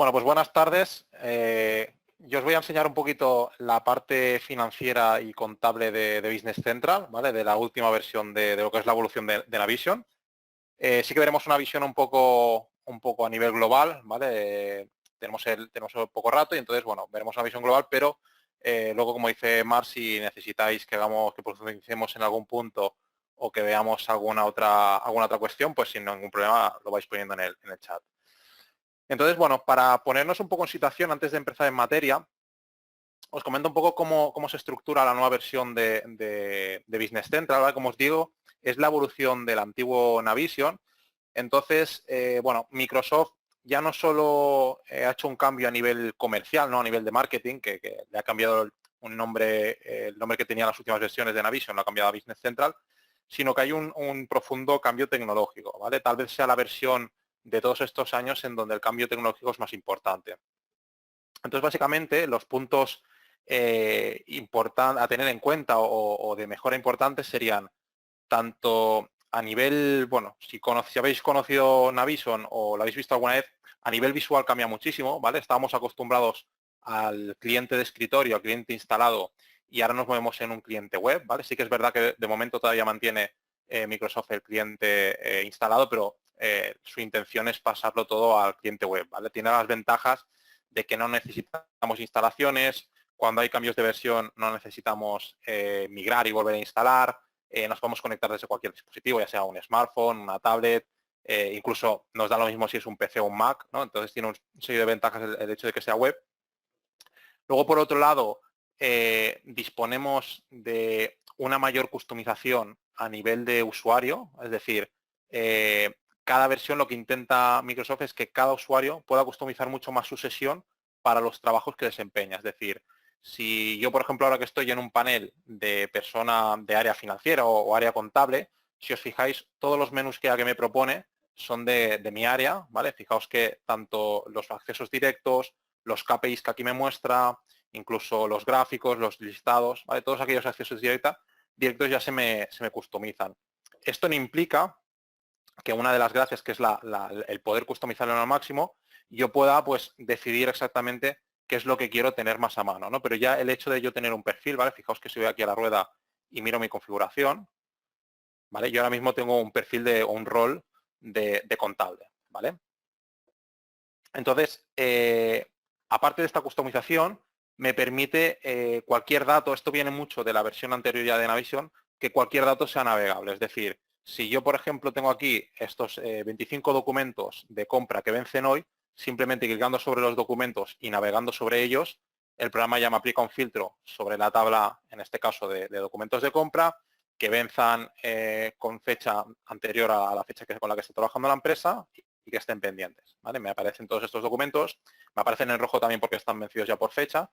Bueno, pues buenas tardes. Yo os voy a enseñar un poquito la parte financiera y contable de Business Central, ¿vale? De la última versión de lo que es la evolución de Navision. Sí que veremos una visión un poco a nivel global, ¿vale? Tenemos poco rato y entonces, bueno, veremos una visión global, pero luego, como dice Mar, si necesitáis que profundicemos en algún punto o que veamos alguna otra cuestión, pues sin ningún problema lo vais poniendo en el chat. Entonces, bueno, para ponernos un poco en situación antes de empezar en materia, os comento un poco cómo se estructura la nueva versión de Business Central, ¿vale? Como os digo, es la evolución del antiguo Navision. Entonces, bueno, Microsoft ya no solo ha hecho un cambio a nivel comercial, ¿no? A nivel de marketing, que le ha cambiado el nombre que tenía las últimas versiones de Navision, lo ha cambiado a Business Central, sino que hay un profundo cambio tecnológico, ¿vale? Tal vez sea la versión de todos estos años en donde el cambio tecnológico es más importante. Entonces, básicamente, los puntos a tener en cuenta o de mejora importantes serían tanto a nivel, bueno, si habéis conocido Navision o lo habéis visto alguna vez, a nivel visual cambia muchísimo, ¿vale? Estábamos acostumbrados al cliente de escritorio, al cliente instalado, y ahora nos movemos en un cliente web, ¿vale? Sí que es verdad que de momento todavía mantiene Microsoft el cliente instalado, pero su intención es pasarlo todo al cliente web, ¿vale? Tiene las ventajas de que no necesitamos instalaciones, cuando hay cambios de versión no necesitamos migrar y volver a instalar, nos podemos conectar desde cualquier dispositivo, ya sea un smartphone, una tablet, incluso nos da lo mismo si es un PC o un Mac, ¿no? Entonces tiene un sello de ventajas el hecho de que sea web. Luego, por otro lado, disponemos de una mayor customización a nivel de usuario, es decir, cada versión lo que intenta Microsoft es que cada usuario pueda customizar mucho más su sesión para los trabajos que desempeña. Es decir, si yo, por ejemplo, ahora que estoy en un panel de persona de área financiera o área contable, si os fijáis, todos los menús que me propone son de mi área, ¿vale? Fijaos que tanto los accesos directos, los KPIs que aquí me muestra, incluso los gráficos, los listados, ¿vale? Todos aquellos accesos directos ya se me customizan. Esto no implica que una de las gracias, que es el poder customizarlo al máximo, yo pueda pues decidir exactamente qué es lo que quiero tener más a mano, ¿no? Pero ya el hecho de yo tener un perfil, ¿vale? Fijaos que si voy aquí a la rueda y miro mi configuración, ¿vale? Yo ahora mismo tengo un perfil o un rol de contable, ¿vale? Entonces, aparte de esta customización, me permite cualquier dato, esto viene mucho de la versión anterior ya de Navision, que cualquier dato sea navegable. Es decir, si yo, por ejemplo, tengo aquí estos 25 documentos de compra que vencen hoy, simplemente clicando sobre los documentos y navegando sobre ellos, el programa ya me aplica un filtro sobre la tabla, en este caso, de documentos de compra, que venzan con fecha anterior a la fecha con la que está trabajando la empresa y que estén pendientes, ¿vale? Me aparecen todos estos documentos, me aparecen en rojo también porque están vencidos ya por fecha.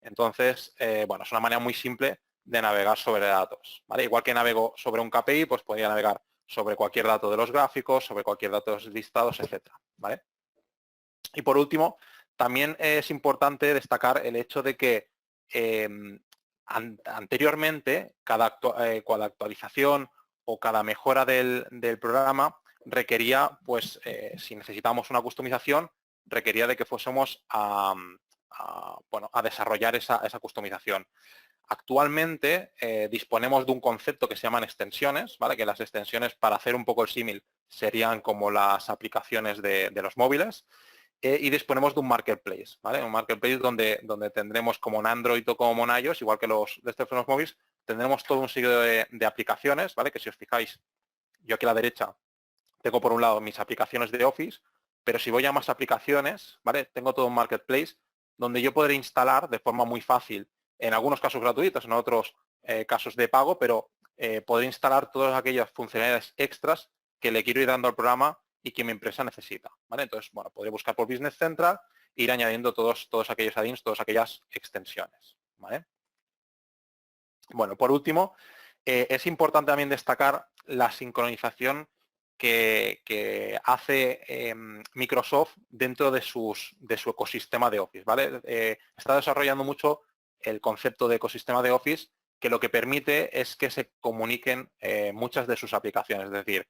Entonces, bueno, es una manera muy simple de navegar sobre datos, ¿vale? Igual que navego sobre un KPI, pues podría navegar sobre cualquier dato de los gráficos, sobre cualquier dato de los listados, etcétera, ¿vale? Y por último, también es importante destacar el hecho de que anteriormente cada actualización o cada mejora del programa requería, pues, si necesitábamos una customización, requería de que fuésemos bueno, a desarrollar esa customización. Actualmente disponemos de un concepto que se llaman extensiones, ¿vale? Que las extensiones, para hacer un poco el símil, serían como las aplicaciones de los móviles. Y disponemos de un marketplace, ¿vale? Un marketplace donde tendremos como en Android o como en iOS, igual que los teléfonos móviles, tendremos todo un seguido de aplicaciones, ¿vale? Que si os fijáis, yo aquí a la derecha tengo por un lado mis aplicaciones de Office, pero si voy a más aplicaciones, ¿vale? Tengo todo un marketplace donde yo podré instalar de forma muy fácil, en algunos casos gratuitos, en otros casos de pago, pero podré instalar todas aquellas funcionalidades extras que le quiero ir dando al programa y que mi empresa necesita, ¿vale? Entonces, bueno, podré buscar por Business Central e ir añadiendo todos aquellos add-ins, todas aquellas extensiones, ¿vale? Bueno, por último, es importante también destacar la sincronización que hace Microsoft dentro de su ecosistema de Office, ¿vale? Está desarrollando mucho el concepto de ecosistema de Office, que lo que permite es que se comuniquen muchas de sus aplicaciones. Es decir,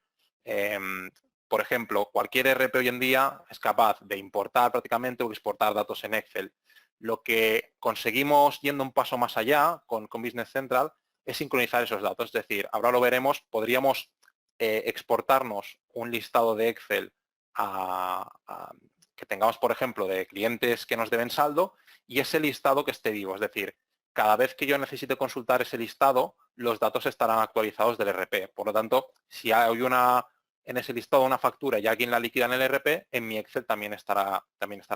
por ejemplo, cualquier ERP hoy en día es capaz de importar prácticamente o exportar datos en Excel. Lo que conseguimos yendo un paso más allá con Business Central es sincronizar esos datos. Es decir, ahora lo veremos, podríamos exportarnos un listado de Excel que tengamos, por ejemplo, de clientes que nos deben saldo y ese listado que esté vivo. Es decir, cada vez que yo necesite consultar ese listado, los datos estarán actualizados del ERP. Por lo tanto, si hay en ese listado una factura y alguien la liquida en el ERP, en mi Excel también estará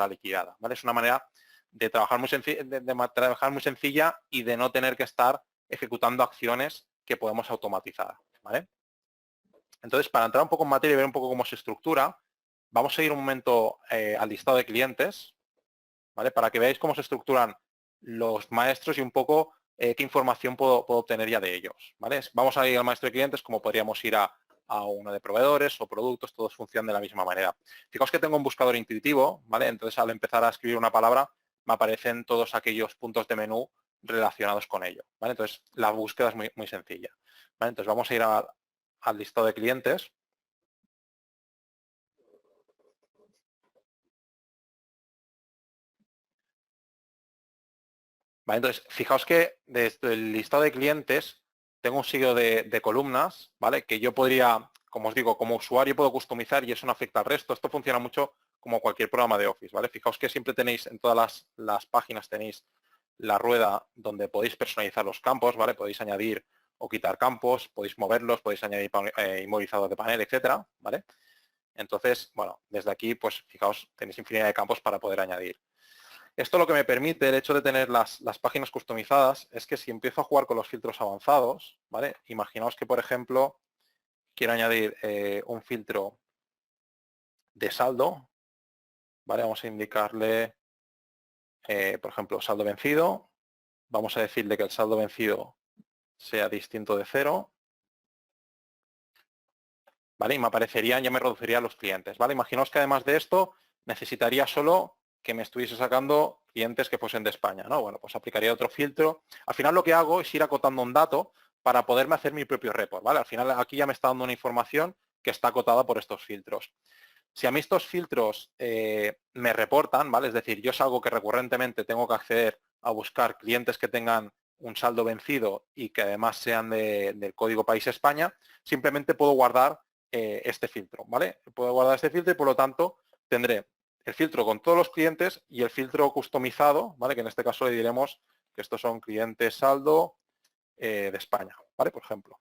liquidada. ¿Vale? Es una manera de trabajar muy sencilla y de no tener que estar ejecutando acciones que podemos automatizar. ¿Vale? Entonces, para entrar un poco en materia y ver un poco cómo se estructura, vamos a ir un momento al listado de clientes, ¿vale? Para que veáis cómo se estructuran los maestros y un poco qué información puedo obtener ya de ellos, ¿vale? Vamos a ir al maestro de clientes como podríamos ir a uno de proveedores o productos, todos funcionan de la misma manera. Fijaos que tengo un buscador intuitivo, ¿vale? Entonces, al empezar a escribir una palabra, me aparecen todos aquellos puntos de menú relacionados con ello, ¿vale? Entonces, la búsqueda es muy, muy sencilla, ¿vale? Entonces, vamos a ir al listado de clientes. ¿Vale? Entonces, fijaos que desde el listado de clientes tengo un siglo de columnas, ¿vale? Que yo podría, como os digo, como usuario puedo customizar y eso no afecta al resto. Esto funciona mucho como cualquier programa de Office, ¿vale? Fijaos que siempre tenéis, en todas las páginas tenéis la rueda donde podéis personalizar los campos, ¿vale? Podéis añadir o quitar campos, podéis moverlos, podéis añadir inmovilizados de panel, etcétera, ¿vale? Entonces, bueno, desde aquí, pues fijaos, tenéis infinidad de campos para poder añadir. Esto lo que me permite, el hecho de tener las páginas customizadas, es que si empiezo a jugar con los filtros avanzados, ¿vale? Imaginaos que, por ejemplo, quiero añadir un filtro de saldo, ¿vale? Vamos a indicarle, por ejemplo, saldo vencido. Vamos a decirle que el saldo vencido sea distinto de 0, ¿vale? Y me aparecerían, ya me reduciría los clientes, ¿vale? Imaginaos que además de esto necesitaría solo que me estuviese sacando clientes que fuesen de España, ¿no? Bueno, pues aplicaría otro filtro. Al final lo que hago es ir acotando un dato para poderme hacer mi propio report, ¿vale? Al final aquí ya me está dando una información que está acotada por estos filtros. Si a mí estos filtros me reportan, ¿vale? Es decir, yo es algo que recurrentemente tengo que acceder a buscar clientes que tengan un saldo vencido y que además sean del código país España, simplemente puedo guardar este filtro, ¿vale? Puedo guardar este filtro y por lo tanto tendré el filtro con todos los clientes y el filtro customizado, ¿vale? Que en este caso le diremos que estos son clientes saldo de España, ¿vale? Por ejemplo.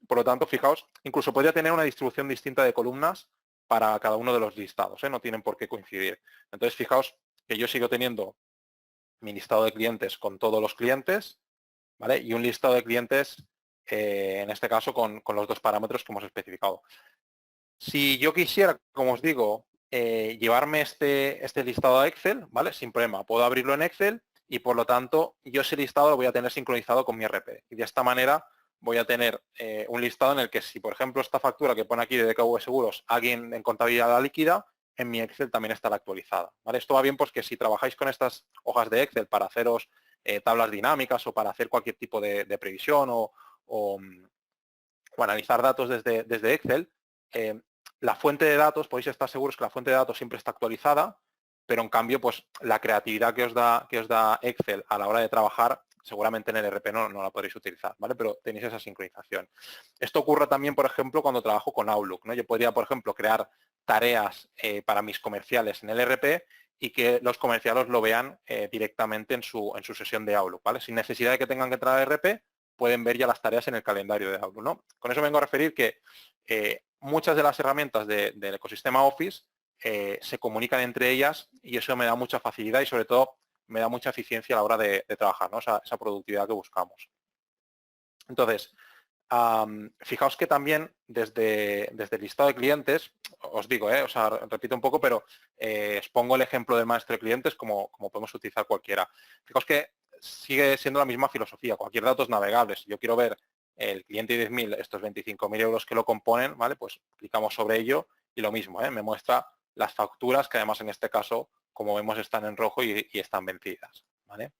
Por lo tanto, fijaos, incluso podría tener una distribución distinta de columnas para cada uno de los listados, ¿eh? No tienen por qué coincidir. Entonces, fijaos que yo sigo teniendo mi listado de clientes con todos los clientes, ¿vale? Y un listado de clientes, en este caso, con los dos parámetros que hemos especificado. Si yo quisiera, como os digo, llevarme este listado a Excel, ¿vale? Sin problema, puedo abrirlo en Excel y por lo tanto yo ese listado lo voy a tener sincronizado con mi RP. Y de esta manera voy a tener un listado en el que si, por ejemplo, esta factura que pone aquí de DKV Seguros, alguien en contabilidad la líquida, en mi Excel también estará actualizada. ¿Vale? Esto va bien porque si trabajáis con estas hojas de Excel para haceros tablas dinámicas o para hacer cualquier tipo de previsión o analizar datos desde Excel, la fuente de datos, podéis estar seguros que la fuente de datos siempre está actualizada, pero en cambio, pues la creatividad que os da Excel a la hora de trabajar, seguramente en el RP no la podréis utilizar, ¿vale? Pero tenéis esa sincronización. Esto ocurre también, por ejemplo, cuando trabajo con Outlook, ¿no? Yo podría, por ejemplo, crear tareas para mis comerciales en el RP y que los comerciales lo vean directamente en su sesión de Outlook, ¿vale? Sin necesidad de que tengan que entrar al RP, pueden ver ya las tareas en el calendario de Outlook, ¿no? Con eso vengo a referir que muchas de las herramientas del ecosistema Office se comunican entre ellas y eso me da mucha facilidad y sobre todo me da mucha eficiencia a la hora de trabajar, ¿no? Esa productividad que buscamos. Entonces, fijaos que también desde el listado de clientes, os digo, o sea, repito un poco, pero os pongo el ejemplo del maestro de clientes como podemos utilizar cualquiera. Fijaos que sigue siendo la misma filosofía, cualquier dato es navegable. Si yo quiero ver el cliente 10.000, estos 25.000 euros que lo componen, ¿vale? Pues clicamos sobre ello y lo mismo, me muestra las facturas que además en este caso, como vemos, están en rojo y están vencidas, ¿vale?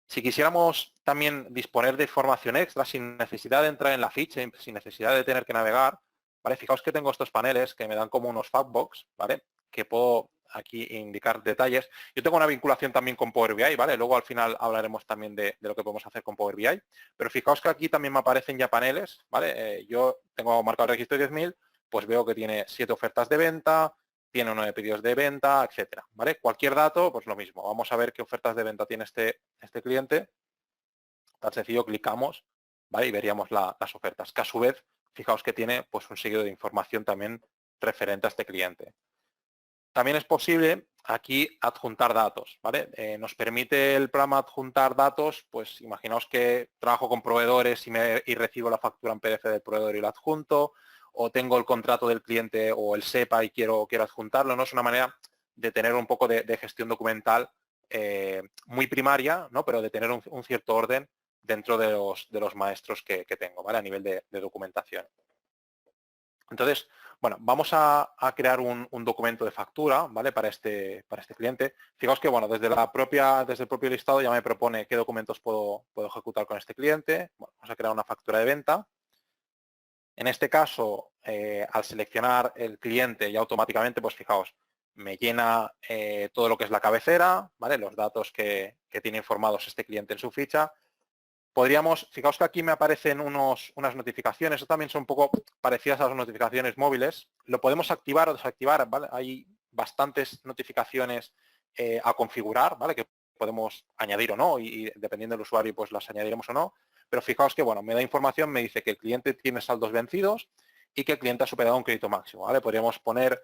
Si quisiéramos también disponer de información extra sin necesidad de entrar en la ficha, sin necesidad de tener que navegar, ¿vale? Fijaos que tengo estos paneles que me dan como unos factbox, ¿vale? Que puedo aquí indicar detalles. Yo tengo una vinculación también con Power BI, ¿vale? Luego al final hablaremos también de lo que podemos hacer con Power BI, pero fijaos que aquí también me aparecen ya paneles, ¿vale? Yo tengo marcado el registro 10.000, pues veo que tiene 7 ofertas de venta, tiene 9 pedidos de venta, etcétera, ¿vale? Cualquier dato, pues lo mismo. Vamos a ver qué ofertas de venta tiene este cliente. Tan sencillo, clicamos, ¿vale? Y veríamos las ofertas, que a su vez, fijaos que tiene pues un seguido de información también referente a este cliente. También es posible aquí adjuntar datos, ¿vale? Nos permite el programa adjuntar datos, pues imaginaos que trabajo con proveedores y recibo la factura en PDF del proveedor y la adjunto, o tengo el contrato del cliente o el SEPA y quiero adjuntarlo, ¿no? Es una manera de tener un poco de gestión documental muy primaria, ¿no? Pero de tener un cierto orden dentro de los maestros que tengo, ¿vale? A nivel de documentación. Entonces, bueno, vamos a crear un documento de factura, ¿vale? Para este cliente. Fijaos que, bueno, desde el propio listado ya me propone qué documentos puedo ejecutar con este cliente. Bueno, vamos a crear una factura de venta. En este caso, al seleccionar el cliente ya automáticamente, pues fijaos, me llena todo lo que es la cabecera, ¿vale? Los datos que tiene informados este cliente en su ficha. Fijaos que aquí me aparecen unas notificaciones, eso también son un poco parecidas a las notificaciones móviles. Lo podemos activar o desactivar, ¿vale? Hay bastantes notificaciones a configurar, ¿vale? Que podemos añadir o no y dependiendo del usuario pues las añadiremos o no. Pero fijaos que, bueno, me da información, me dice que el cliente tiene saldos vencidos y que el cliente ha superado un crédito máximo, ¿vale? Podríamos poner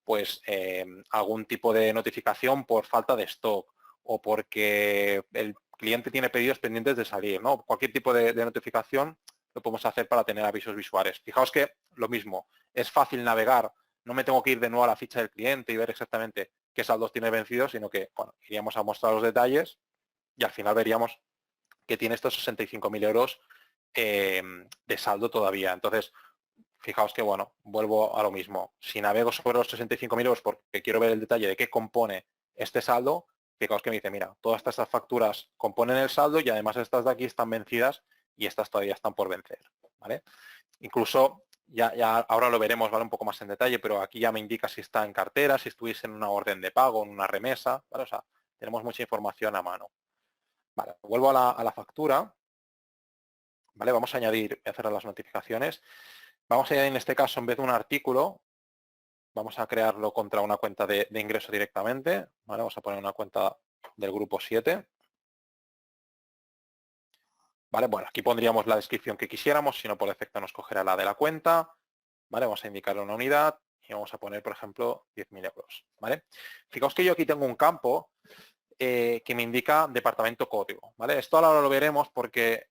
pues algún tipo de notificación por falta de stock o porque el cliente tiene pedidos pendientes de salir, ¿no? Cualquier tipo de notificación lo podemos hacer para tener avisos visuales. Fijaos que lo mismo, es fácil navegar, no me tengo que ir de nuevo a la ficha del cliente y ver exactamente qué saldos tiene vencidos, sino que, bueno, iríamos a mostrar los detalles y al final veríamos que tiene estos 65.000 euros de saldo todavía. Entonces, fijaos que, bueno, vuelvo a lo mismo. Si navego sobre los 65.000 euros porque quiero ver el detalle de qué compone este saldo, fijaos que me dice, mira, todas estas facturas componen el saldo y además estas de aquí están vencidas y estas todavía están por vencer, ¿vale? Incluso, ya ahora lo veremos, ¿vale? Un poco más en detalle, pero aquí ya me indica si está en cartera, si estuviese en una orden de pago, en una remesa, ¿vale? O sea, tenemos mucha información a mano. Vale, vuelvo a la factura, ¿vale? Vamos a añadir, voy a cerrar las notificaciones. Vamos a añadir en este caso, en vez de un artículo, vamos a crearlo contra una cuenta de ingreso directamente, ¿vale? Vamos a poner una cuenta del grupo 7. ¿Vale? Bueno, aquí pondríamos la descripción que quisiéramos, si no por defecto nos cogerá la de la cuenta, ¿vale? Vamos a indicarle una unidad y vamos a poner, por ejemplo, 10.000 euros, ¿vale? Fijaos que yo aquí tengo un campo que me indica departamento código, ¿vale? Esto ahora lo veremos porque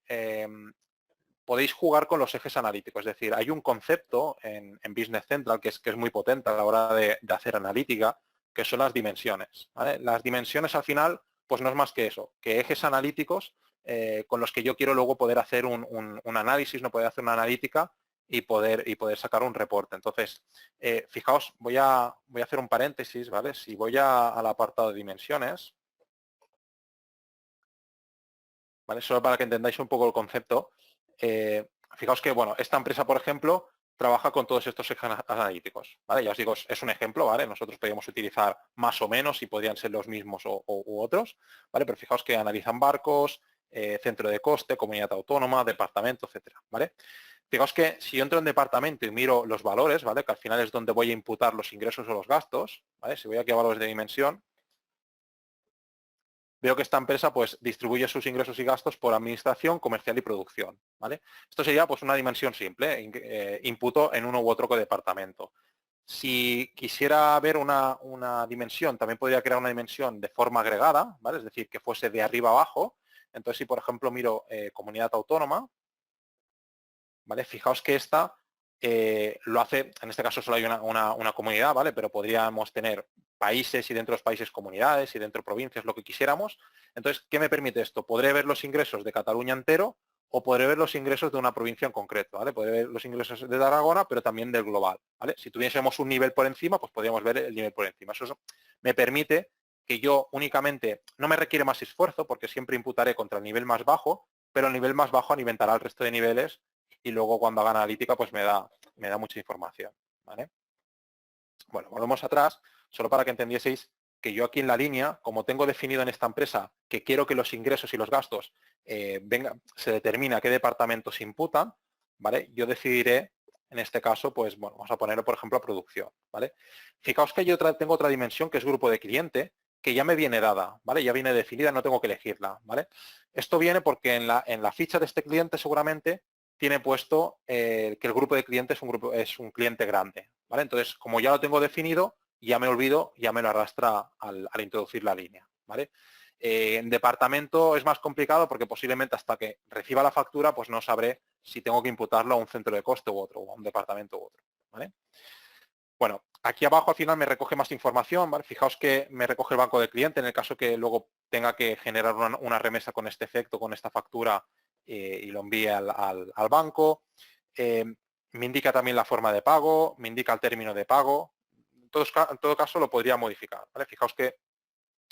podéis jugar con los ejes analíticos, es decir, hay un concepto en Business Central que es muy potente a la hora de hacer analítica, que son las dimensiones, ¿vale? Las dimensiones al final, pues no es más que eso, que ejes analíticos con los que yo quiero luego poder hacer un análisis, no poder hacer una analítica y poder sacar un reporte. Entonces, fijaos, voy a hacer un paréntesis, ¿vale? Si voy al apartado de dimensiones, ¿vale? Solo para que entendáis un poco el concepto, fijaos que, bueno, esta empresa, por ejemplo, trabaja con todos estos ejes analíticos, ¿vale? Ya os digo, es un ejemplo, ¿vale? Nosotros podríamos utilizar más o menos y podrían ser los mismos u otros, ¿vale? Pero fijaos que analizan barcos, centro de coste, comunidad autónoma, departamento, etcétera, ¿vale? Fijaos que si yo entro en departamento y miro los valores, ¿vale? Que al final es donde voy a imputar los ingresos o los gastos, ¿vale? Si voy aquí a valores de dimensión, veo que esta empresa pues distribuye sus ingresos y gastos por administración, comercial y producción, ¿vale? Esto sería pues una dimensión simple, imputo en uno u otro departamento. Si quisiera ver una dimensión, también podría crear una dimensión de forma agregada, ¿vale? Es decir, que fuese de arriba abajo. Entonces, si por ejemplo miro comunidad autónoma, ¿vale? Fijaos que esta lo hace, en este caso solo hay una comunidad, ¿vale? Pero podríamos tener países y dentro de los países comunidades y dentro de provincias, lo que quisiéramos. Entonces, ¿qué me permite esto? Podré ver los ingresos de Cataluña entero o podré ver los ingresos de una provincia en concreto, ¿vale? Podré ver los ingresos de Tarragona, pero también del global, ¿vale? Si tuviésemos un nivel por encima, pues podríamos ver el nivel por encima. Eso me permite que yo únicamente, no me requiere más esfuerzo porque siempre imputaré contra el nivel más bajo, pero el nivel más bajo alimentará el resto de niveles y luego cuando haga analítica pues me da me da mucha información, ¿vale? Bueno, volvemos atrás, solo para que entendieseis que yo aquí en la línea, como tengo definido en esta empresa que quiero que los ingresos y los gastos se determina a qué departamentos se imputan, ¿vale? Yo decidiré, en este caso, pues bueno, vamos a ponerlo, por ejemplo, a producción, ¿vale? Fijaos que yo tengo otra dimensión que es grupo de cliente, que ya me viene dada, ¿vale? Ya viene definida, no tengo que elegirla, ¿vale? Esto viene porque en la ficha de este cliente seguramente tiene puesto que el grupo de clientes es un cliente grande, ¿vale? Entonces, como ya lo tengo definido, ya me olvido, ya me lo arrastra al introducir la línea, ¿vale? En departamento es más complicado porque posiblemente hasta que reciba la factura, pues no sabré si tengo que imputarlo a un centro de coste u otro, o a un departamento u otro, ¿vale? Bueno, aquí abajo al final me recoge más información, ¿vale? Fijaos que me recoge el banco del cliente en el caso que luego tenga que generar una remesa con este efecto, con esta factura y lo envíe al banco. Me indica también la forma de pago, me indica el término de pago. En todo caso lo podría modificar, ¿vale? Fijaos que,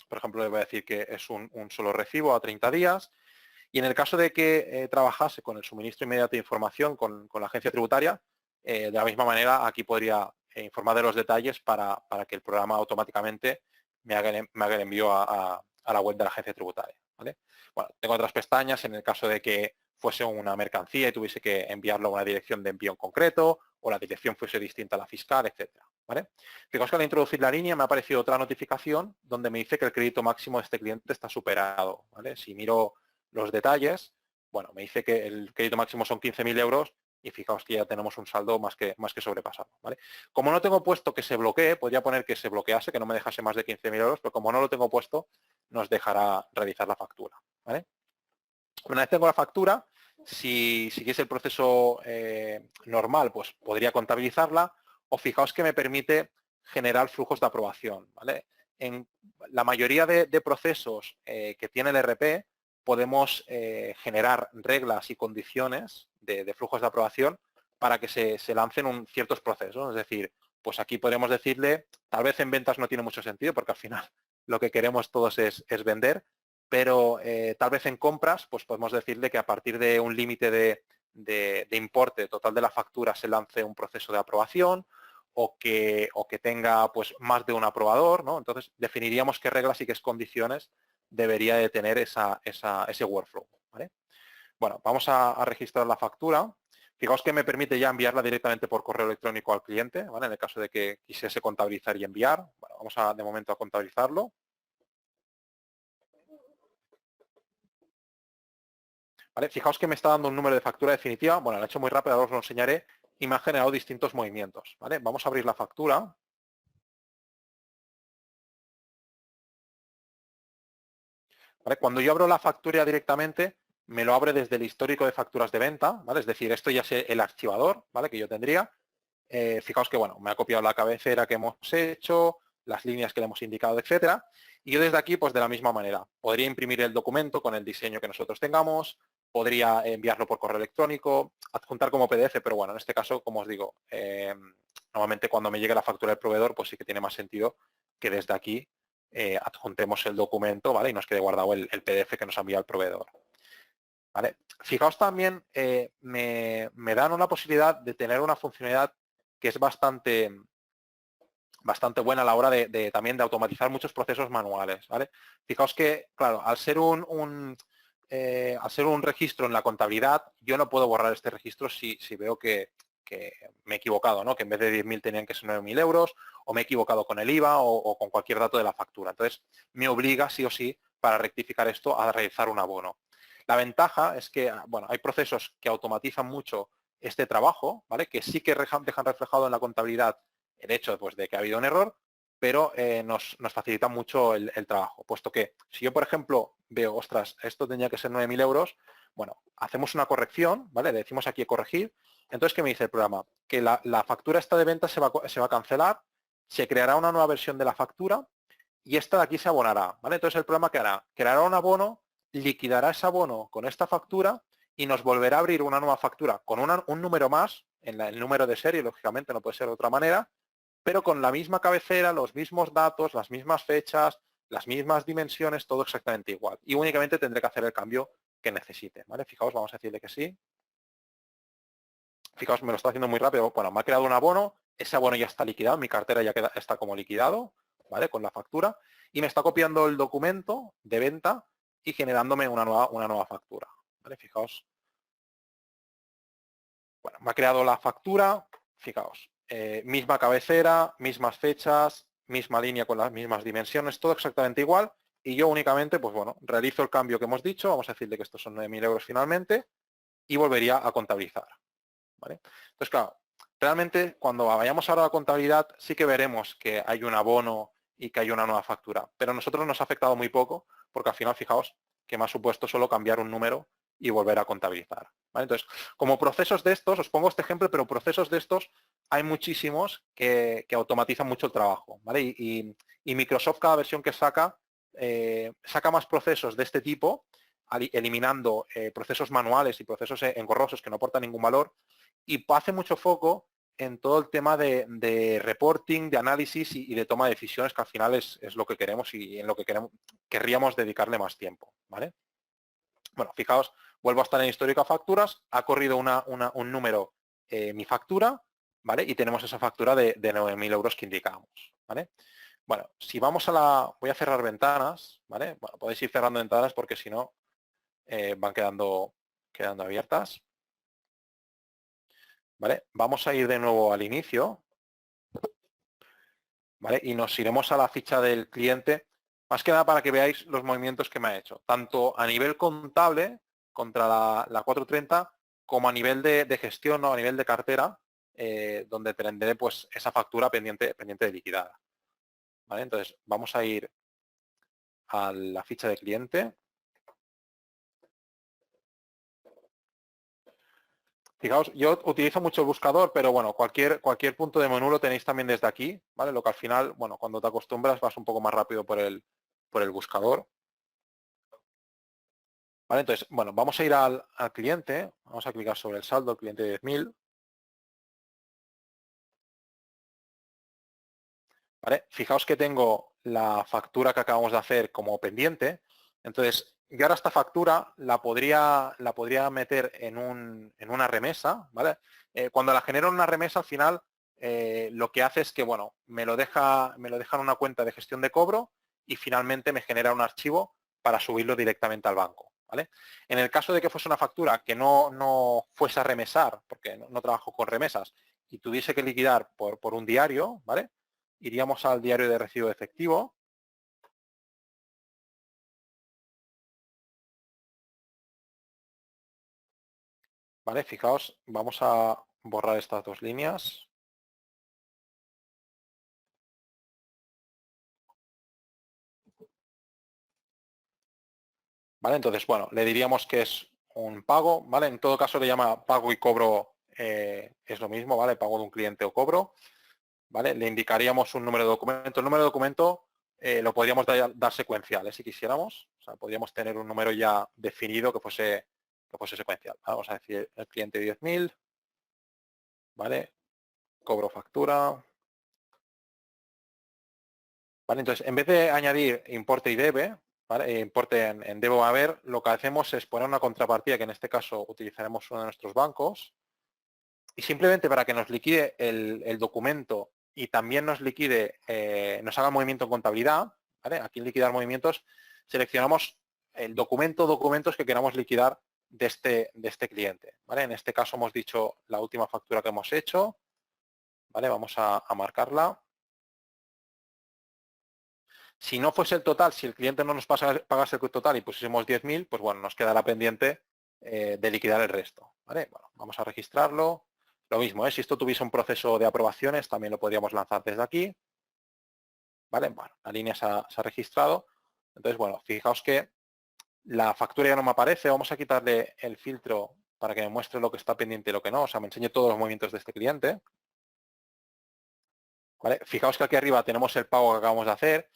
por ejemplo, le voy a decir que es un solo recibo a 30 días y en el caso de que trabajase con el suministro inmediato de información con la agencia tributaria, de la misma manera aquí podría informar de los detalles para que el programa automáticamente me haga el envío a la web de la agencia tributaria, ¿vale? Bueno, tengo otras pestañas en el caso de que fuese una mercancía y tuviese que enviarlo a una dirección de envío en concreto o la dirección fuese distinta a la fiscal, etcétera, ¿vale? Fijaos que al introducir la línea me ha aparecido otra notificación donde me dice que el crédito máximo de este cliente está superado, ¿vale? Si miro los detalles, bueno, me dice que el crédito máximo son 15.000 euros y fijaos que ya tenemos un saldo más que sobrepasado, ¿vale? Como no tengo puesto que se bloquee, podría poner que se bloquease, que no me dejase más de 15.000 euros, pero como no lo tengo puesto, nos dejará realizar la factura, ¿vale? Una vez tengo la factura, si siguiese el proceso normal, pues podría contabilizarla o fijaos que me permite generar flujos de aprobación, ¿vale? En la mayoría de procesos que tiene el ERP podemos generar reglas y condiciones de flujos de aprobación para que se lancen ciertos procesos. Es decir, pues aquí podemos decirle, tal vez en ventas no tiene mucho sentido porque al final lo que queremos todos es vender, pero tal vez en compras pues podemos decirle que a partir de un límite de importe total de la factura se lance un proceso de aprobación o que tenga pues más de un aprobador, ¿no? Entonces definiríamos qué reglas y qué condiciones debería de tener ese workflow, ¿vale? Bueno, vamos a registrar la factura. Fijaos que me permite ya enviarla directamente por correo electrónico al cliente, ¿vale? En el caso de que quisiese contabilizar y enviar. Bueno, vamos de momento a contabilizarlo. ¿Vale? Fijaos que me está dando un número de factura definitiva. Bueno, lo he hecho muy rápido, ahora os lo enseñaré y me ha generado distintos movimientos. ¿Vale? Vamos a abrir la factura. ¿Vale? Cuando yo abro la factura directamente, me lo abre desde el histórico de facturas de venta, ¿vale? Es decir, esto ya es el archivador, ¿vale? Que yo tendría. Fijaos que, bueno, me ha copiado la cabecera que hemos hecho, las líneas que le hemos indicado, etcétera. Y yo desde aquí, pues de la misma manera, podría imprimir el documento con el diseño que nosotros tengamos, podría enviarlo por correo electrónico, adjuntar como PDF, pero bueno, en este caso, como os digo, normalmente cuando me llegue la factura del proveedor, pues sí que tiene más sentido que desde aquí adjuntemos el documento, ¿vale? Y nos quede guardado el PDF que nos ha enviado el proveedor. ¿Vale? Fijaos también, me dan una posibilidad de tener una funcionalidad que es bastante buena a la hora también de automatizar muchos procesos manuales, ¿vale? Fijaos que, claro, al ser un registro en la contabilidad, yo no puedo borrar este registro si veo que me he equivocado, ¿no? Que en vez de 10.000 tenían que ser 9.000 euros, o me he equivocado con el IVA o con cualquier dato de la factura. Entonces, me obliga sí o sí, para rectificar esto, a realizar un abono. La ventaja es que, bueno, hay procesos que automatizan mucho este trabajo, ¿vale? Que sí que dejan reflejado en la contabilidad el hecho pues, de que ha habido un error, pero nos facilita mucho el trabajo, puesto que si yo, por ejemplo, veo, ostras, esto tenía que ser 9.000 euros, bueno, hacemos una corrección, ¿vale? Le decimos aquí corregir, entonces, ¿qué me dice el programa? Que la factura esta de venta se va a cancelar, se creará una nueva versión de la factura y esta de aquí se abonará, ¿vale? Entonces, el programa ¿qué hará? Creará un abono, liquidará ese abono con esta factura y nos volverá a abrir una nueva factura con un número más, en el número de serie, lógicamente, no puede ser de otra manera, pero con la misma cabecera, los mismos datos, las mismas fechas, las mismas dimensiones, todo exactamente igual. Y únicamente tendré que hacer el cambio que necesite, ¿vale? Fijaos, vamos a decirle que sí. Fijaos, me lo está haciendo muy rápido. Bueno, me ha creado un abono, ese abono ya está liquidado, mi cartera ya está como liquidado, ¿vale? Con la factura, y me está copiando el documento de venta y generándome una nueva factura, ¿vale? Fijaos. Bueno, me ha creado la factura, fijaos, misma cabecera, mismas fechas, misma línea con las mismas dimensiones, todo exactamente igual, y yo únicamente, pues bueno, realizo el cambio que hemos dicho, vamos a decirle que estos son 9.000 euros finalmente, y volvería a contabilizar, ¿vale? Entonces, claro, realmente cuando vayamos ahora a la contabilidad sí que veremos que hay un abono y que hay una nueva factura, pero a nosotros nos ha afectado muy poco, porque al final, fijaos, que me ha supuesto solo cambiar un número y volver a contabilizar, ¿vale? Entonces, como procesos de estos, os pongo este ejemplo, pero procesos de estos hay muchísimos que automatizan mucho el trabajo, ¿vale? Y Microsoft, cada versión que saca, saca más procesos de este tipo, eliminando procesos manuales y procesos engorrosos que no aportan ningún valor, y hace mucho foco en todo el tema de reporting, de análisis y de toma de decisiones, que al final es lo que queremos y en lo que querríamos dedicarle más tiempo, ¿vale? Bueno, fijaos, vuelvo a estar en histórico a facturas, ha corrido un número mi factura, ¿vale? Y tenemos esa factura de 9.000 euros que indicamos, ¿vale? Bueno, si vamos voy a cerrar ventanas, ¿vale? Bueno, podéis ir cerrando ventanas porque si no van quedando abiertas, ¿vale? Vamos a ir de nuevo al inicio, ¿vale? Y nos iremos a la ficha del cliente, más que nada para que veáis los movimientos que me ha hecho, tanto a nivel contable contra la 430, como a nivel de gestión o a nivel de cartera, donde tendré pues esa factura pendiente de liquidar, ¿vale? Entonces vamos a ir a la ficha de cliente. Fijaos, yo utilizo mucho el buscador, pero bueno, cualquier punto de menú lo tenéis también desde aquí, ¿vale? Lo que al final, bueno, cuando te acostumbras vas un poco más rápido por el buscador. ¿Vale? Entonces, bueno, vamos a ir al cliente, vamos a clicar sobre el saldo, el cliente de 10.000. ¿Vale? Fijaos que tengo la factura que acabamos de hacer como pendiente. Entonces, yo ahora esta factura la podría meter en una remesa, ¿vale? Cuando la genero en una remesa, al final, lo que hace es que, bueno, me lo deja en una cuenta de gestión de cobro y finalmente me genera un archivo para subirlo directamente al banco, ¿vale? En el caso de que fuese una factura que no fuese a remesar, porque no trabajo con remesas, y tuviese que liquidar por un diario, ¿vale? Iríamos al diario de recibo efectivo. ¿Vale? Fijaos, vamos a borrar estas dos líneas. ¿Vale? Entonces, bueno, le diríamos que es un pago, ¿vale? En todo caso le llama pago y cobro, es lo mismo, ¿vale? Pago de un cliente o cobro, ¿vale? Le indicaríamos un número de documento. El número de documento lo podríamos dar secuencial, si quisiéramos. O sea, podríamos tener un número ya definido que fuese secuencial. Vamos a decir el cliente 10.000, ¿vale? Cobro factura. ¿Vale? Entonces, en vez de añadir importe y debe, ¿vale? Importe en debo haber, lo que hacemos es poner una contrapartida, que en este caso utilizaremos uno de nuestros bancos, y simplemente para que nos liquide el documento y también nos liquide, nos haga movimiento en contabilidad, ¿vale? Aquí en liquidar movimientos, seleccionamos el documentos que queramos liquidar de este cliente, ¿vale? En este caso hemos dicho la última factura que hemos hecho, ¿vale? Vamos a marcarla. Si no fuese el total, si el cliente no nos pagase el total y pusiésemos 10.000, pues bueno, nos quedará pendiente de liquidar el resto, ¿vale? Bueno, vamos a registrarlo. Lo mismo, si esto tuviese un proceso de aprobaciones, también lo podríamos lanzar desde aquí, ¿vale? Bueno, la línea se ha registrado. Entonces, bueno, fijaos que la factura ya no me aparece. Vamos a quitarle el filtro para que me muestre lo que está pendiente y lo que no. O sea, me enseñe todos los movimientos de este cliente. ¿Vale? Fijaos que aquí arriba tenemos el pago que acabamos de hacer.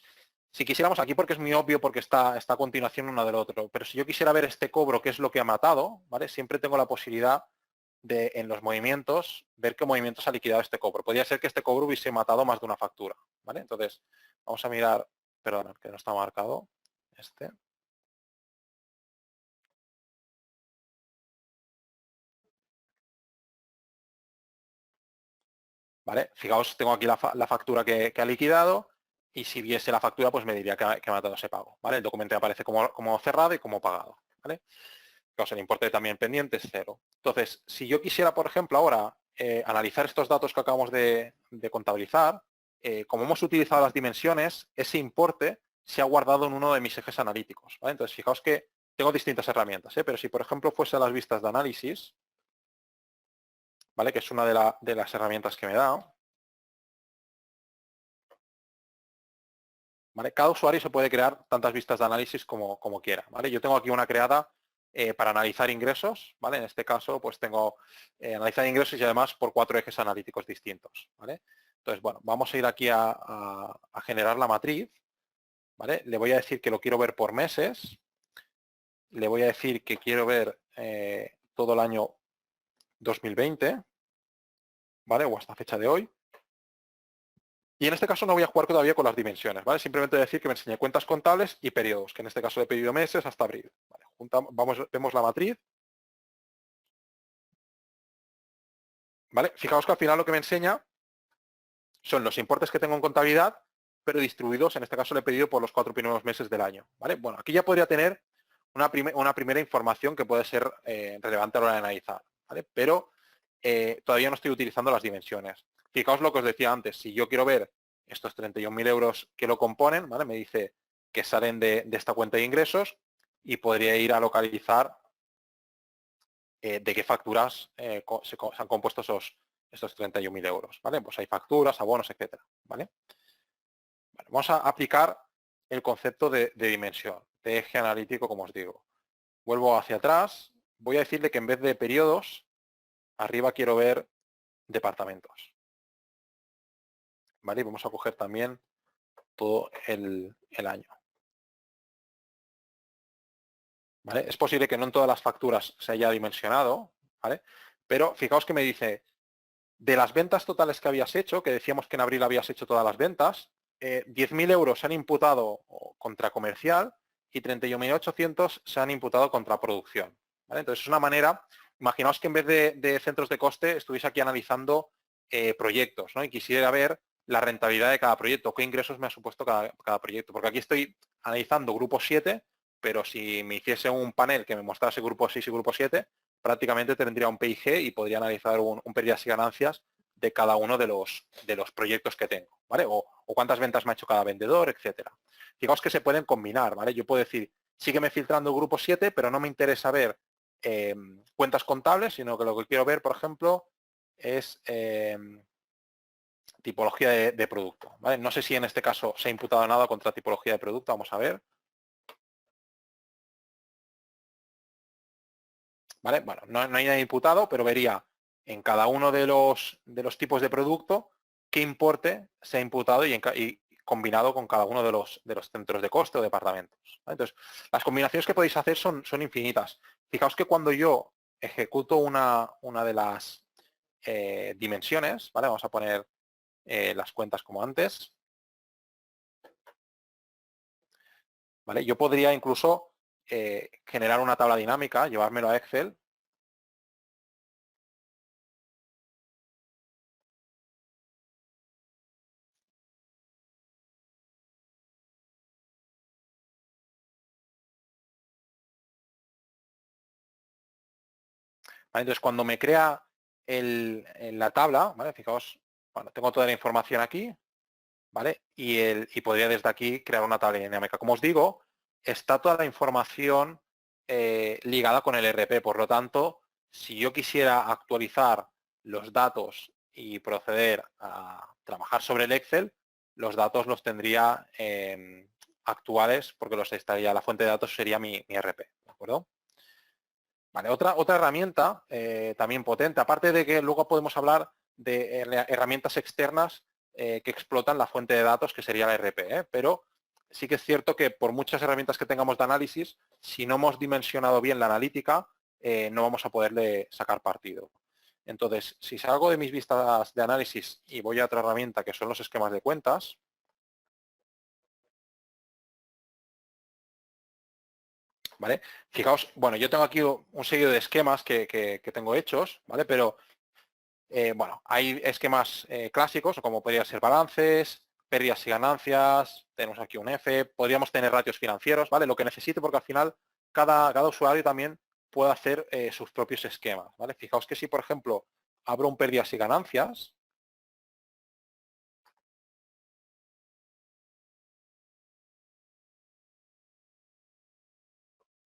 Si quisiéramos aquí, porque es muy obvio, porque está a continuación uno del otro, pero si yo quisiera ver este cobro, qué es lo que ha matado, ¿vale? Siempre tengo la posibilidad de, en los movimientos, ver qué movimientos ha liquidado este cobro. Podría ser que este cobro hubiese matado más de una factura, ¿vale? Entonces, vamos a mirar, perdón, que no está marcado, este. ¿vale? Fijaos, tengo aquí la factura que ha liquidado y si viese la factura, pues me diría que me ha dado ese pago, ¿vale? El documento aparece como cerrado y como pagado, ¿vale? Fijaos, el importe también pendiente es 0. Entonces, si yo quisiera, por ejemplo, ahora analizar estos datos que acabamos de contabilizar, como hemos utilizado las dimensiones, ese importe se ha guardado en uno de mis ejes analíticos, ¿vale? Entonces, fijaos que tengo distintas herramientas, pero si, por ejemplo, fuese a las vistas de análisis, ¿vale? Que es una de las herramientas que me da, ¿vale? Cada usuario se puede crear tantas vistas de análisis como quiera, ¿vale? Yo tengo aquí una creada para analizar ingresos, ¿vale? En este caso, pues tengo analizar ingresos y además por 4 ejes analíticos distintos, ¿vale? Entonces, bueno, vamos a ir aquí a generar la matriz, ¿vale? Le voy a decir que lo quiero ver por meses, le voy a decir que quiero ver todo el año 2020, ¿vale? O hasta fecha de hoy. Y en este caso no voy a jugar todavía con las dimensiones, ¿vale? Simplemente voy a decir que me enseñe cuentas contables y periodos, que en este caso le he pedido meses hasta abril. ¿Vale? Vemos la matriz. ¿Vale? Fijaos que al final lo que me enseña son los importes que tengo en contabilidad, pero distribuidos, en este caso le he pedido por los 4 primeros meses del año. ¿Vale? Bueno, aquí ya podría tener una primera información que puede ser relevante a la hora de analizar, ¿vale? Pero todavía no estoy utilizando las dimensiones. Fijaos lo que os decía antes, si yo quiero ver estos 31.000 euros que lo componen, ¿vale? Me dice que salen de esta cuenta de ingresos y podría ir a localizar de qué facturas se han compuesto estos 31.000 euros, ¿vale? Pues hay facturas, abonos, etcétera, ¿vale? Vamos a aplicar el concepto de dimensión, de eje analítico, como os digo. Vuelvo hacia atrás, voy a decirle que en vez de periodos, arriba quiero ver departamentos. ¿Vale? Y vamos a coger también todo el año. ¿Vale? Es posible que no en todas las facturas se haya dimensionado, ¿vale? Pero fijaos que me dice, de las ventas totales que habías hecho, que decíamos que en abril habías hecho todas las ventas, 10.000 euros se han imputado contra comercial y 31.800 se han imputado contra producción. ¿Vale? Entonces es una manera, imaginaos que en vez de centros de coste estuviese aquí analizando proyectos, ¿no? Y quisiera ver la rentabilidad de cada proyecto, qué ingresos me ha supuesto cada proyecto. Porque aquí estoy analizando grupo 7, pero si me hiciese un panel que me mostrase grupo 6 y grupo 7, prácticamente tendría un PIG y podría analizar un pérdidas y ganancias de cada uno de los proyectos que tengo, ¿vale? O cuántas ventas me ha hecho cada vendedor, etcétera. Fijaos que se pueden combinar, ¿vale? Yo puedo decir, sígueme filtrando el grupo 7, pero no me interesa ver cuentas contables, sino que lo que quiero ver, por ejemplo, es tipología de producto, ¿vale? No sé si en este caso se ha imputado nada contra tipología de producto, vamos a ver. ¿Vale? Bueno, no hay nada imputado, pero vería en cada uno de los tipos de producto qué importe se ha imputado y combinado con cada uno de los centros de coste o departamentos. ¿Vale? Entonces, las combinaciones que podéis hacer son infinitas. Fijaos que cuando yo ejecuto una de las dimensiones, ¿vale? Vamos a poner las cuentas como antes. ¿Vale? Yo podría incluso generar una tabla dinámica, llevármelo a Excel. ¿Vale? Entonces, cuando me crea la tabla, ¿vale? Fijaos, bueno, tengo toda la información aquí, ¿vale? Y podría desde aquí crear una tabla dinámica. Como os digo, está toda la información ligada con el RP, por lo tanto, si yo quisiera actualizar los datos y proceder a trabajar sobre el Excel, los datos los tendría actuales porque los estaría, la fuente de datos sería mi RP, ¿de acuerdo? Vale, otra herramienta también potente, aparte de que luego podemos hablar de herramientas externas que explotan la fuente de datos, que sería la RP, pero sí que es cierto que por muchas herramientas que tengamos de análisis, si no hemos dimensionado bien la analítica, no vamos a poderle sacar partido. Entonces, si salgo de mis vistas de análisis y voy a otra herramienta que son los esquemas de cuentas, ¿vale? Fijaos, bueno, yo tengo aquí un seguido de esquemas que tengo hechos, ¿vale? Pero Bueno, hay esquemas clásicos, como podría ser balances, pérdidas y ganancias, tenemos aquí un F, podríamos tener ratios financieros, ¿vale? Lo que necesite, porque al final cada usuario también puede hacer sus propios esquemas, ¿vale? Fijaos que si, por ejemplo, abro un pérdidas y ganancias,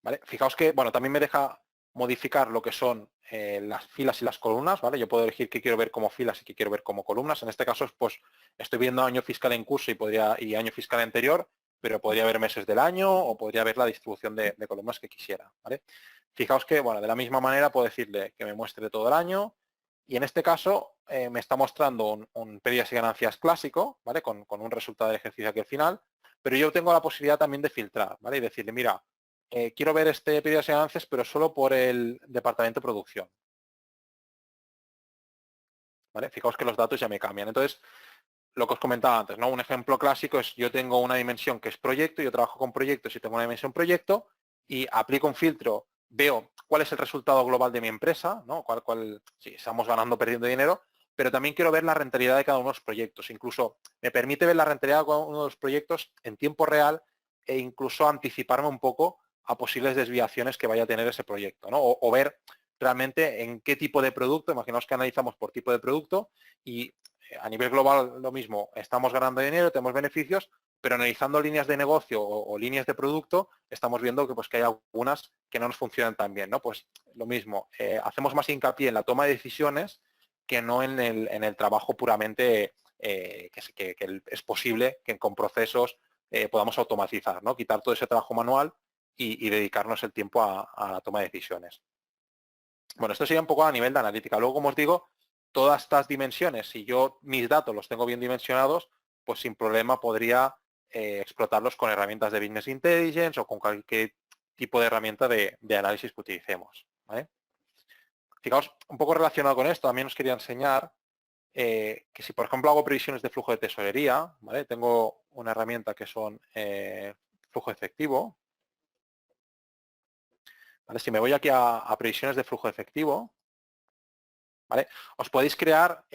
¿vale? Fijaos que, bueno, también me deja modificar lo que son las filas y las columnas, ¿vale? Yo puedo elegir qué quiero ver como filas y qué quiero ver como columnas. En este caso, pues estoy viendo año fiscal en curso y año fiscal anterior, pero podría ver meses del año o podría ver la distribución de columnas que quisiera, ¿vale? Fijaos que, bueno, de la misma manera puedo decirle que me muestre todo el año y en este caso me está mostrando un pérdidas y ganancias clásico, ¿vale? Con un resultado del ejercicio aquí al final, pero yo tengo la posibilidad también de filtrar, ¿vale? Y decirle, mira, quiero ver este pérdidas y ganancias, pero solo por el departamento de producción. ¿Vale? Fijaos que los datos ya me cambian. Entonces, lo que os comentaba antes, ¿no? Un ejemplo clásico es yo tengo una dimensión que es proyecto, yo trabajo con proyectos y tengo una dimensión proyecto y aplico un filtro, veo cuál es el resultado global de mi empresa, ¿no? Si estamos ganando o perdiendo dinero, pero también quiero ver la rentabilidad de cada uno de los proyectos. Incluso me permite ver la rentabilidad de cada uno de los proyectos en tiempo real e incluso anticiparme un poco a posibles desviaciones que vaya a tener ese proyecto, ¿no? O ver realmente en qué tipo de producto, imaginaos que analizamos por tipo de producto y a nivel global lo mismo, estamos ganando dinero, tenemos beneficios, pero analizando líneas de negocio o líneas de producto, estamos viendo que, pues, que hay algunas que no nos funcionan tan bien, ¿no? Pues lo mismo, hacemos más hincapié en la toma de decisiones que no en el trabajo puramente que es posible que con procesos podamos automatizar, ¿no? Quitar todo ese trabajo manual y dedicarnos el tiempo a la toma de decisiones. Bueno, esto sería un poco a nivel de analítica. Luego, como os digo, todas estas dimensiones, si yo mis datos los tengo bien dimensionados, pues sin problema podría explotarlos con herramientas de Business Intelligence o con cualquier tipo de herramienta de análisis que utilicemos, ¿vale? Fijaos, un poco relacionado con esto, también os quería enseñar que si, por ejemplo, hago previsiones de flujo de tesorería, ¿vale? Tengo una herramienta que son flujo efectivo, ¿vale? Si me voy aquí a previsiones de flujo efectivo, ¿vale? Os podéis crear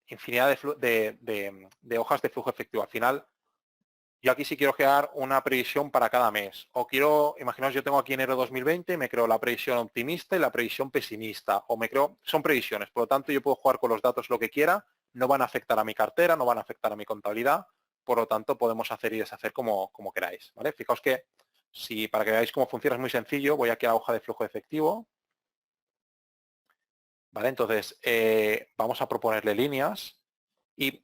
infinidad de hojas de flujo efectivo. Al final, yo aquí sí quiero crear una previsión para cada mes. O quiero, imaginaos, yo tengo aquí enero 2020, me creo la previsión optimista y la previsión pesimista. O me creo, son previsiones, por lo tanto yo puedo jugar con los datos lo que quiera, no van a afectar a mi cartera, no van a afectar a mi contabilidad, por lo tanto podemos hacer y deshacer como queráis, ¿vale? Fijaos que, si para que veáis cómo funciona es muy sencillo, voy aquí a la hoja de flujo efectivo, ¿vale? Entonces, vamos a proponerle líneas y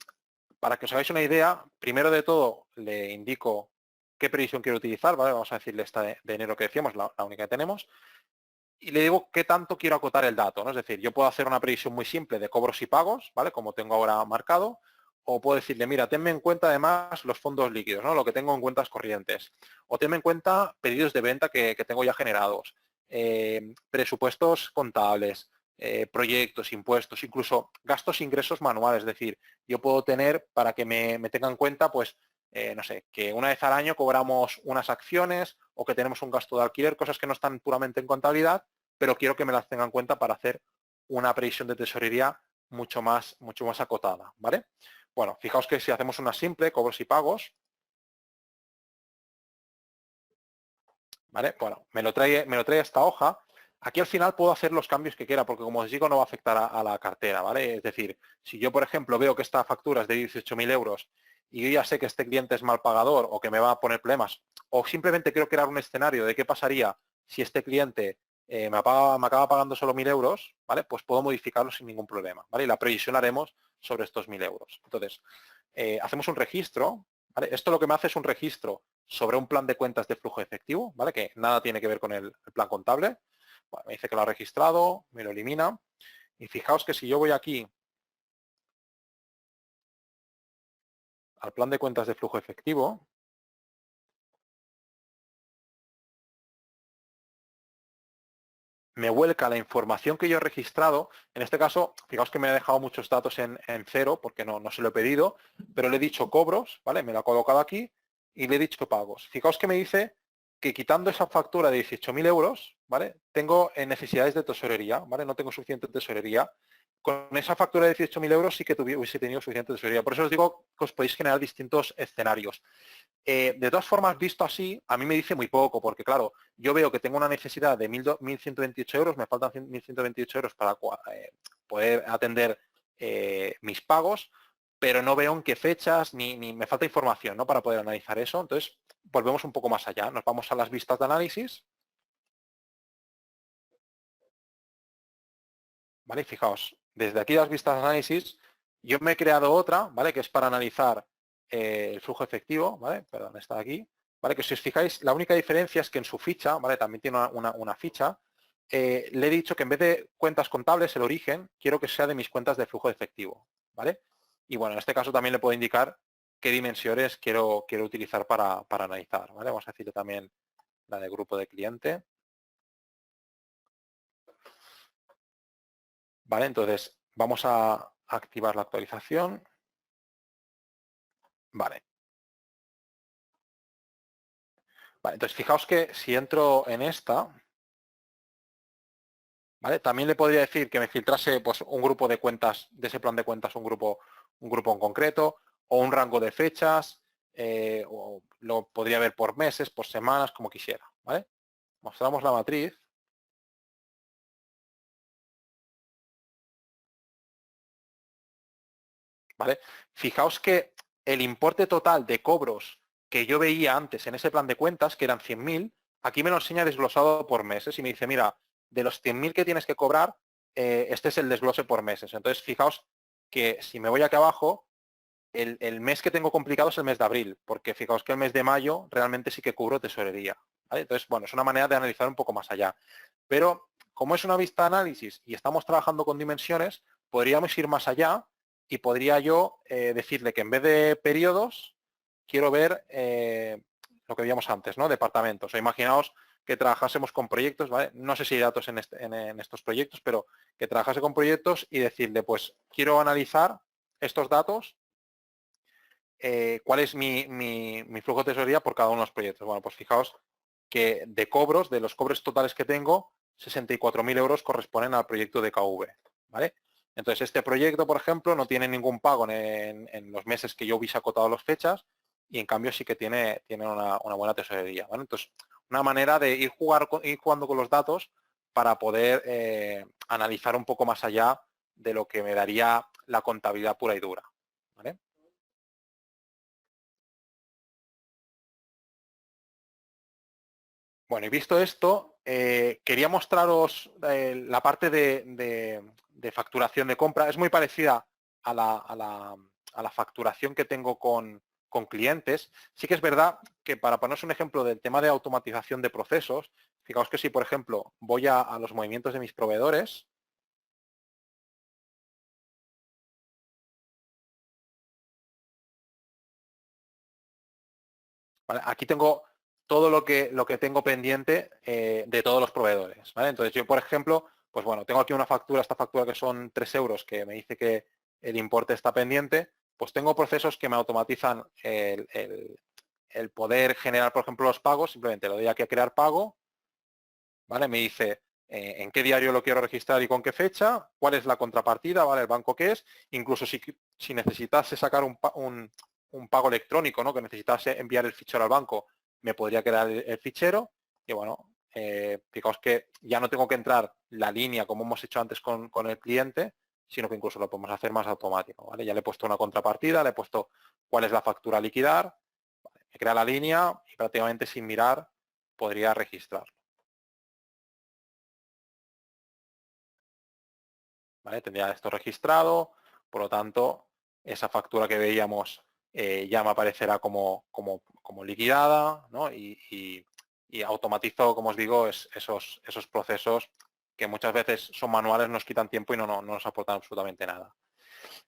para que os hagáis una idea, primero de todo le indico qué previsión quiero utilizar, ¿vale? Vamos a decirle esta de enero que decíamos, la única que tenemos, y le digo qué tanto quiero acotar el dato, ¿no? Es decir, yo puedo hacer una previsión muy simple de cobros y pagos, ¿vale? Como tengo ahora marcado, o puedo decirle, mira, tenme en cuenta además los fondos líquidos, ¿no? Lo que tengo en cuentas corrientes. O tenme en cuenta pedidos de venta que tengo ya generados, presupuestos contables, proyectos, impuestos, incluso gastos e ingresos manuales. Es decir, yo puedo tener, para que me tenga en cuenta, pues, no sé, que una vez al año cobramos unas acciones o que tenemos un gasto de alquiler, cosas que no están puramente en contabilidad, pero quiero que me las tengan en cuenta para hacer una previsión de tesorería mucho más acotada, ¿vale? Bueno, fijaos que si hacemos una simple, cobros y pagos, ¿vale? Bueno, me lo trae esta hoja. Aquí al final puedo hacer los cambios que quiera, porque como os digo, no va a afectar a la cartera, ¿vale? Es decir, si yo, por ejemplo, veo que esta factura es de 18.000 euros y yo ya sé que este cliente es mal pagador o que me va a poner problemas, o simplemente quiero crear un escenario de qué pasaría si este cliente me acaba pagando solo 1.000 euros, ¿vale? Pues puedo modificarlo sin ningún problema, ¿vale? Y la previsión haremos sobre estos 1.000 euros. Entonces, hacemos un registro, ¿vale? Esto lo que me hace es un registro sobre un plan de cuentas de flujo efectivo, ¿vale? Que nada tiene que ver con el plan contable. Bueno, me dice que lo ha registrado, me lo elimina. Y fijaos que si yo voy aquí al plan de cuentas de flujo efectivo, me vuelca la información que yo he registrado. En este caso, fijaos que me ha dejado muchos datos en cero porque no se lo he pedido, pero le he dicho cobros, ¿vale? Me lo ha colocado aquí y le he dicho pagos. Fijaos que me dice que quitando esa factura de 18.000 euros, ¿vale? Tengo necesidades de tesorería, ¿vale? No tengo suficiente tesorería con esa factura de 18.000 euros sí que hubiese tenido suficiente tesorería. Por eso os digo que os podéis generar distintos escenarios. De todas formas, visto así, a mí me dice muy poco, porque claro, yo veo que tengo una necesidad de 1.128 euros, me faltan 1.128 euros para poder atender mis pagos, pero no veo en qué fechas, ni me falta información, ¿no?, para poder analizar eso. Entonces, volvemos un poco más allá. Nos vamos a las vistas de análisis. ¿Vale? Fijaos, desde aquí las vistas de análisis, yo me he creado otra, ¿vale?, que es para analizar el flujo efectivo, ¿vale? Perdón, está aquí. ¿Vale? Que si os fijáis, la única diferencia es que en su ficha, ¿vale?, también tiene una ficha, le he dicho que en vez de cuentas contables, el origen, quiero que sea de mis cuentas de flujo de efectivo, ¿vale? Y bueno, en este caso también le puedo indicar qué dimensiones quiero utilizar para analizar, ¿vale? Vamos a decirle también la de grupo de cliente. ¿Vale? Entonces, vamos a activar la actualización. Vale. Vale, entonces fijaos que si entro en esta, ¿vale?, también le podría decir que me filtrase pues un grupo de cuentas, de ese plan de cuentas, un grupo en concreto, o un rango de fechas, o lo podría ver por meses, por semanas, como quisiera, ¿vale? Mostramos la matriz. ¿Vale? Fijaos que el importe total de cobros que yo veía antes en ese plan de cuentas, que eran 100.000, aquí me lo enseña desglosado por meses y me dice, mira, de los 100.000 que tienes que cobrar, este es el desglose por meses. Entonces, fijaos que si me voy aquí abajo, el mes que tengo complicado es el mes de abril, porque fijaos que el mes de mayo realmente sí que cubro tesorería. ¿Vale? Entonces, bueno, es una manera de analizar un poco más allá. Pero como es una vista de análisis y estamos trabajando con dimensiones, podríamos ir más allá y podría yo decirle que en vez de periodos, quiero ver lo que veíamos antes, ¿no?, departamentos. O imaginaos que trabajásemos con proyectos, ¿vale? No sé si hay datos en estos proyectos, pero que trabajase con proyectos y decirle, pues quiero analizar estos datos, cuál es mi flujo de tesorería por cada uno de los proyectos. Bueno, pues fijaos que de cobros, de los cobros totales que tengo, 64.000 euros corresponden al proyecto de KV, ¿vale? Entonces, este proyecto, por ejemplo, no tiene ningún pago en los meses que yo hubiese acotado las fechas y, en cambio, sí que tiene una buena tesorería, ¿vale? Entonces, una manera de ir jugando con los datos para poder analizar un poco más allá de lo que me daría la contabilidad pura y dura, ¿vale? Bueno, y visto esto, quería mostraros la parte de facturación de compra. Es muy parecida a la facturación que tengo con clientes. Sí que es verdad que, para poneros un ejemplo del tema de automatización de procesos, fijaos que si, por ejemplo, voy a los movimientos de mis proveedores, ¿vale?, aquí tengo todo lo que tengo pendiente de todos los proveedores, ¿vale? Entonces yo, por ejemplo, pues bueno, tengo aquí una factura, esta factura que son 3 euros, que me dice que el importe está pendiente, pues tengo procesos que me automatizan el poder generar, por ejemplo, los pagos. Simplemente le doy aquí a crear pago, ¿vale? Me dice en qué diario lo quiero registrar y con qué fecha, cuál es la contrapartida, ¿vale?, el banco que es, incluso si necesitase sacar un pago electrónico, ¿no?, que necesitase enviar el fichero al banco, me podría crear el fichero. Y bueno, fijaos que ya no tengo que entrar la línea como hemos hecho antes con el cliente, sino que incluso lo podemos hacer más automático, ¿vale? Ya le he puesto una contrapartida, le he puesto cuál es la factura a liquidar, ¿vale?, me crea la línea y prácticamente sin mirar podría registrar, ¿vale? Tendría esto registrado, por lo tanto, esa factura que veíamos ya me aparecerá como liquidada, ¿no? Y automatizo, como os digo, esos procesos que muchas veces son manuales, nos quitan tiempo y no nos aportan absolutamente nada.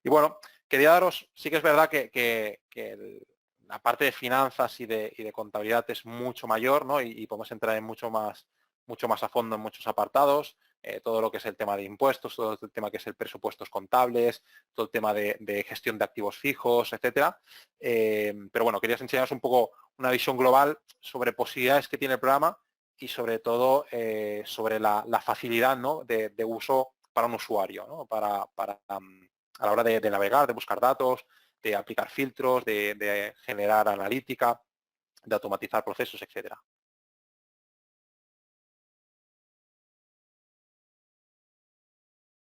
Y bueno, quería daros, sí que es verdad que la parte de finanzas y de contabilidad es mucho mayor, ¿no? Y podemos entrar en mucho más a fondo en muchos apartados, todo lo que es el tema de impuestos, todo el tema que es el presupuestos contables, todo el tema de gestión de activos fijos, etcétera. Pero bueno, quería enseñaros un poco una visión global sobre posibilidades que tiene el programa y sobre todo sobre la facilidad, ¿no?, de uso para un usuario, ¿no? A la hora de navegar, de buscar datos, de aplicar filtros, de generar analítica, de automatizar procesos, etcétera.